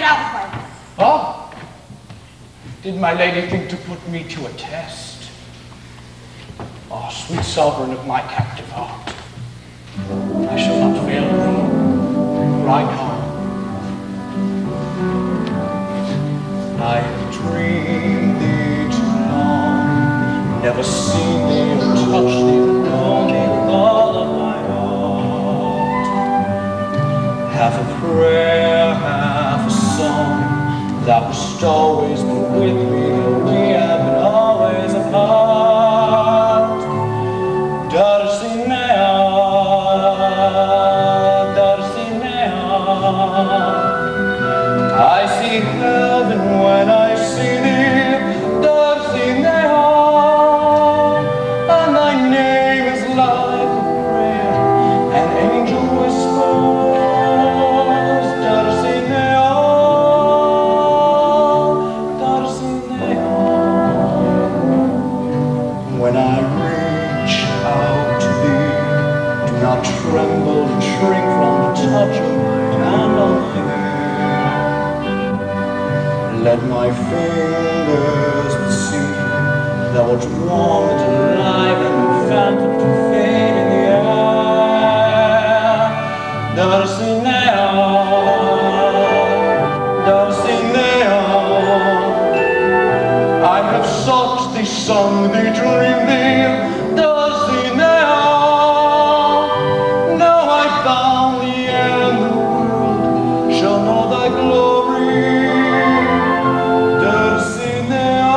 Oh? Did my lady think to put me to a test? Oh, sweet sovereign of my captive heart, I shall not fail thee. Ride home. I have dreamed thee too long, never seen thee or touched thee, or known thee with all of my heart. Half a prayer, half a song, thou hast always been with me, though we have been always apart. Dulcinea, Dulcinea, I see heaven when I see thee, Dulcinea, and thy name is like a prayer, an angel whispers, Dulcinea, Dulcinea. When I reach out to thee, do not tremble and shrink from the touch of my hand on thy hair. Let my fingers but see thou art warm and alive and phantom to fade in the air. Dulcinea, Dulcinea, I have sought thee, sung thee, dreamed thee, Dulcinea. Now I found thee and the world shall know thy glory. Dulcinea,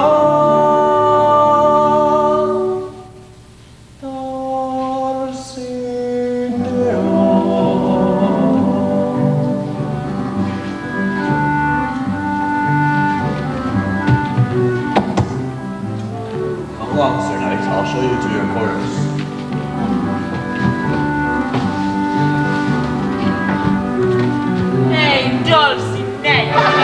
Come along, Sir Knight, I'll show you to your quarters. Hey, Dulcinea!